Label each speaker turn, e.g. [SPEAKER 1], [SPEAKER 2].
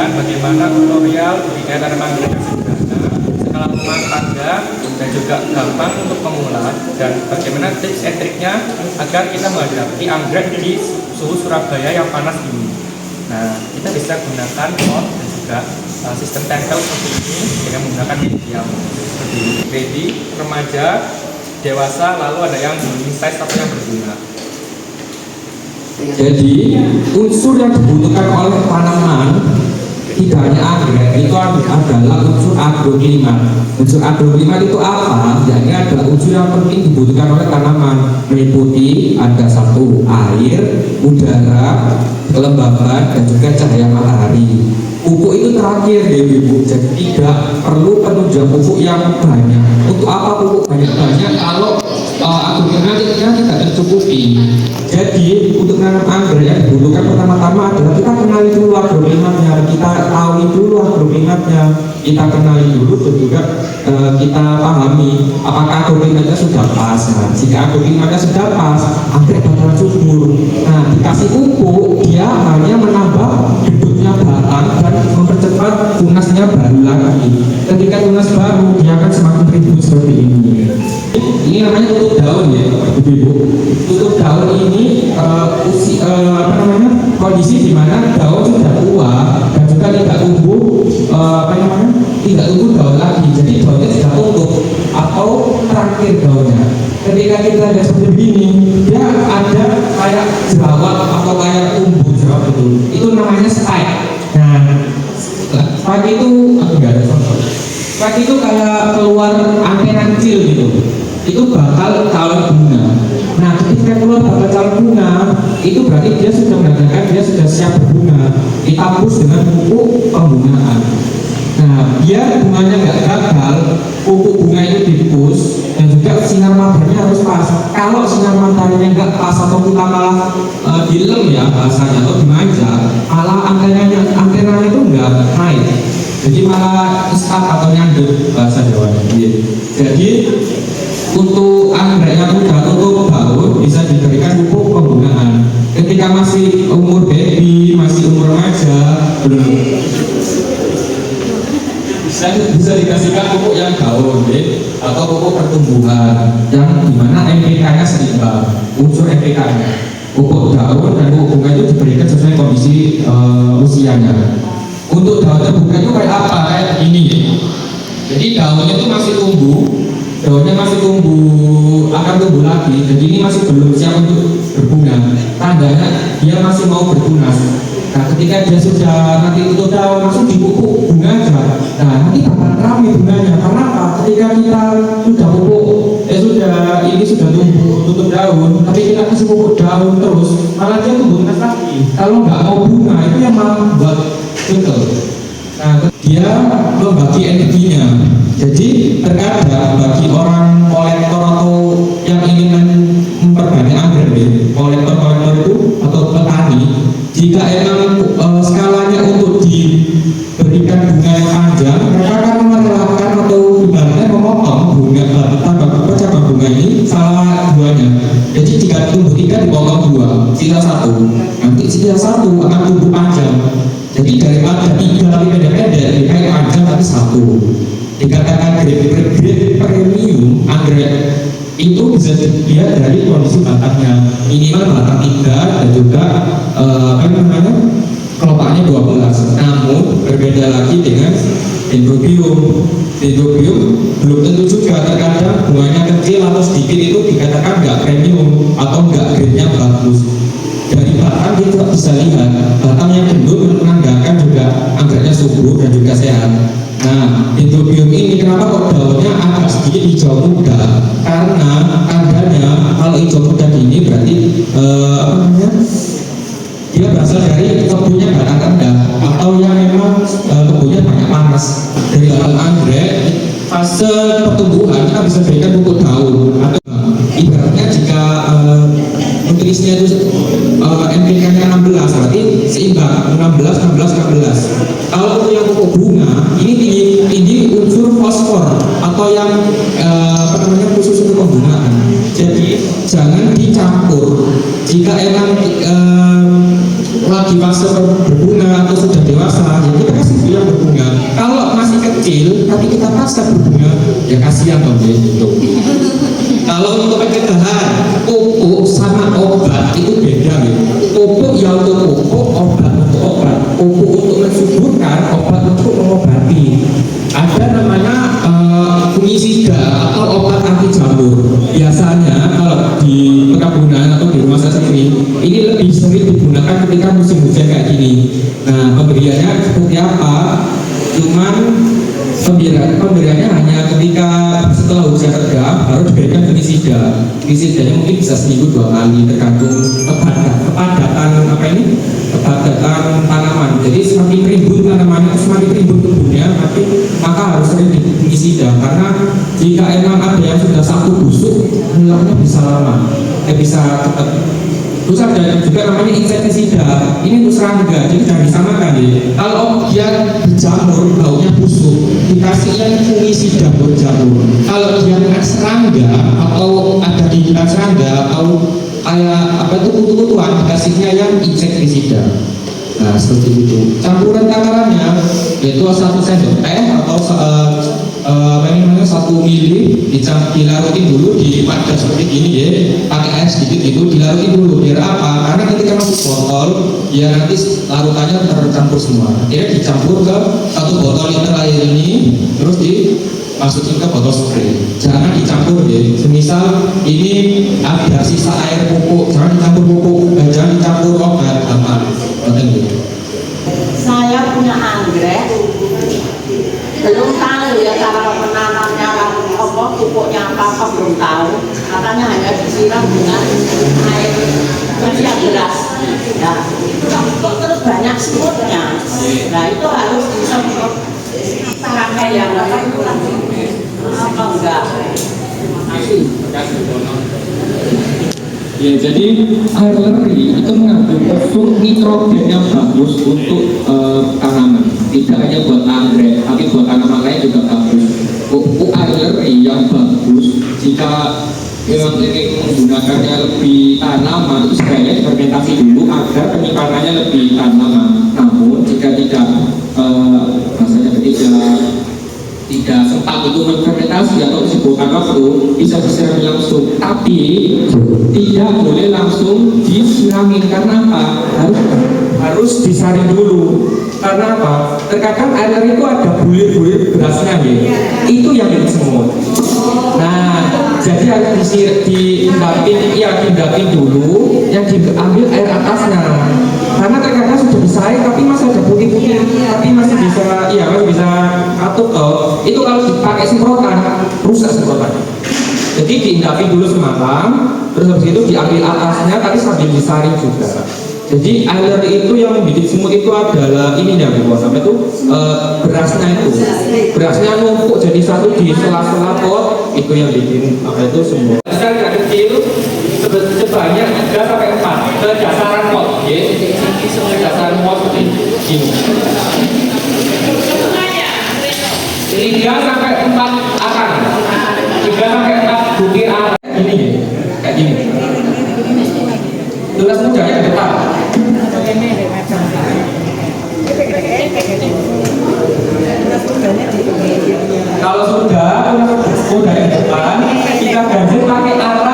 [SPEAKER 1] melihat bagaimana tutorial budidaya tanaman anggrek yang sederhana, skala pemanfaatan dan juga gampang untuk pemula, dan bagaimana tips and triknya agar kita menghadapi anggrek di suhu Surabaya yang panas ini. Nah, kita bisa gunakan pot dan juga sistem tempel seperti ini dengan menggunakan media seperti ini. Baby, remaja, dewasa, lalu ada yang blooming size atau yang berbunga.
[SPEAKER 2] Jadi unsur yang dibutuhkan oleh tanaman tidak hanya anggrek, itu adalah unsur agroklimat. Unsur agroklimat itu apa? Jadi ada unsur yang penting dibutuhkan oleh tanaman, meliputi ada satu, air, udara, kelembaban, dan juga cahaya matahari. Pupuk itu terakhir ya Ibu, jadi tidak perlu penunjang pupuk yang banyak. Untuk apa pupuk banyak-banyak kalau agroklimatnya tidak tercukupi? Jadi untuk menanam anggrek yang dibutuhkan pertama-tama adalah kita kenali dulu agroklimatnya, kita tahu dulu agroklimatnya, kita kenali dulu dan juga kita pahami apakah agroklimatnya sudah pas. Nah, jika agroklimatnya sudah pas, anggrek bakalan subur. Nah, dikasih pupuk dia hanya menambah gedutnya batang dan mempercepat tunasnya baru lagi. Ketika tunas baru dia akan semakin ribut seperti ini. Ini namanya tutup daun ya, Ibu. Tutup daun ini kondisi di mana daun sudah tua dan juga tidak tumbuh tidak tumbuh daun lagi. Jadi daunnya sudah tutup atau terakhir daunnya. Ketika kita lihat seperti ini, dia ada kayak jerawat atau kayak tumbuh jerawat itu namanya spike. Nah, spike itu enggak ada contoh. Spike itu kayak keluar antena kecil gitu. Itu bakal calon bunga. Nah, ketika keluar bakal calon bunga, itu berarti dia sudah menandakan dia sudah siap berbunga. Kita push dengan pupuk pembungaan. Nah, biar bunganya nggak gagal, pupuk bunga itu dipus dan juga sinar mataharinya harus pas. Kalau sinar mataharinya nggak pas atau kita malah dilem ya bahasanya atau dimanja, malah antenanya itu nggak naik. Jadi malah stuck atau nyandut bahasa Jawa. Jadi untuk anggrek yang sudah tutup daun bisa diberikan pupuk pembungaan. Ketika masih umur baby, masih umur remaja, bisa dikasihkan pupuk yang daun atau pupuk pertumbuhan yang dimana NPK-nya seimbang, unsur NPK-nya. Pupuk daun dan pupuk bunga itu diberikan sesuai kondisi usianya. Untuk daun terbuka itu kayak apa? Kayak ini. Jadi daunnya itu masih tumbuh. Daunnya masih akan tumbuh lagi. Jadi ini masih belum siap untuk berbunga. Tandanya dia masih mau bertunas. Nah, ketika dia sudah nanti tutup daun, langsung dipupuk bunga aja. Nah, nanti akan ramai bunganya. Karena apa? Ketika kita sudah pupuk, sudah tumbuh tutup daun, tapi kita kasih pupuk daun terus, malah dia tumbuh tunas lagi. Kalau nggak mau bunga, itu yang malah buat betul. Nah, dia membagi energinya. Jadi terkadang bagi orang kolektor atau yang ingin memperbanyak anggrek, kolektor itu atau petani, jika emang skalanya untuk diberikan bunga yang panjang, mereka akan merelakan atau ibaratnya memotong bunga cabang bunga ini salah duanya. Jadi jika tumbuh 3 dipotong 2, sisa 1. Nanti sisa 1 akan tumbuh panjang. Jadi daripada 3 tapi pendek-pendek, kayak panjang tapi 1. Dikatakan grade premium anggrek itu bisa dilihat dari kondisi batangnya, minimal batang 3 dan juga kelopaknya 12. Namun berbeda lagi dengan dendrobium. Dendrobium belum tentu juga, terkadang bunganya kecil atau sedikit itu dikatakan nggak premium atau nggak grade-nya bagus. Dari batang kita bisa lihat batang yang gendut menandakan juga anggreknya subur dan juga sehat. Nah, dendrobium ini kenapa kok daunnya agak sedikit hijau muda? Karena tandanya kalau hijau muda ini berarti dia berasal dari kebunnya batang rendah atau yang memang kebunnya banyak panas. Dari dalam anggrek fase pertumbuhan kita bisa berikan pupuk daun atau ibaratnya jika nutrisinya itu NPK-nya 16 berarti seimbang 16. Kalau untuk yang pupuk bunga ini tinggi unsur fosfor atau yang khusus untuk pembungaan. Jadi jangan dicampur. Jika emang lagi fase berbunga atau sudah dewasa, jadi kita kecil tapi kita paksa berbunga, ya kasihan dong ya gitu. Kalau untuk pencegahan, pupuk sama obat itu beda gitu. Pupuk ya untuk pupuk, obat untuk obat. Pupuk untuk mensuburkan, obat untuk mengobati. Ada namanya fungisida atau obat anti jamur. Biasanya kalau di perkebunan atau di rumah saya sendiri, ini lebih sering digunakan ketika musim hujan kayak gini. Nah, pemberiannya seperti apa? Cuman pemberiannya hanya ketika setelah hujan reda baru diberikan fungisida. Fungisidanya mungkin bisa seminggu 2 kali tergantung kepadatan tanaman. Jadi semakin rimbun tanamannya, semakin rimbun kebunnya, maka harus sering fungisida. Karena jika emang ada yang sudah satu busuk, menularnya bisa lama, bisa cepat. Terus ada juga namanya insektisida, ini untuk serangga, jadi jangan disamakan ya. Kalau dia berjamur, baunya busuk, dikasihnya fungisida buat jamur. Kalau dia kena serangga atau ada gigitan serangga atau kayak kutu-kutuan, dikasihnya yang insektisida. Nah seperti itu. Campuran takarannya yaitu 1 sendok teh atau 1 mili dilarutin dulu di wadah seperti gini ya, pakai air sedikit itu dilarutin dulu. Biar apa? Karena ketika masuk botol ya nanti larutannya tercampur semua. Dia dicampur ke 1 botol liter air ini, terus dimasukin ke botol spray. Jangan dicampur ya. Semisal ini ada sisa air pupuk, jangan dicampur pupuk, jangan dicampur obat apa.
[SPEAKER 3] Saya punya anggrek, belum tahu ya cara menanamnya apa, pupuknya apa belum tahu. Katanya hanya disiram dengan air meriah beras. Nah, terus banyak semutnya. Nah itu harus disemprot pakai yang apa enggak?
[SPEAKER 2] Ya, jadi air leri itu mengandung unsur nitrogen yang bagus untuk tanaman. Tidak hanya buat anggrek, tapi buat tanaman lain juga bagus. Pupuk air leri yang bagus, jika memang ingin menggunakannya lebih tanaman, itu sebaiknya difermentasi dulu agar penyimpanannya lebih tanaman. Namun jika tidak sempat itu menfermentasi atau disebutkan waktu, bisa disiram langsung, tapi tidak boleh langsung disiramin. Karena apa? Harus disaring dulu. Karena apa? Terkadang air itu ada bulir-bulir berasnya ya. Itu yang bikin semut. Nah, jadi harus diindapin dulu, yang diambil air atasnya. Karena terkadang sudah disaring tapi masih ada putih-putih, tapi masih bisa katuk toh. Itu kalau dipakai semprotan, rusak semprotan. Jadi diindapin dulu semalam, terus habis itu diambil atasnya tapi sambil disaring juga. Jadi air itu yang membuat semut itu adalah ininya Bu, sampai itu berasnya numpuk jadi satu di sela-sela pot, itu yang bikin itu semut. Sekarang kecil sebanyak 3 sampai 4 ke dasaran pot, ya. Dasaran pot seperti ini. 3 sampai 4 akar, 3 sampai 4 butir arang ini ya, kayak gini. Tulas mudanya di depan. Kalau sudah tulas mudanya di depan, kita ganjil pakai arang.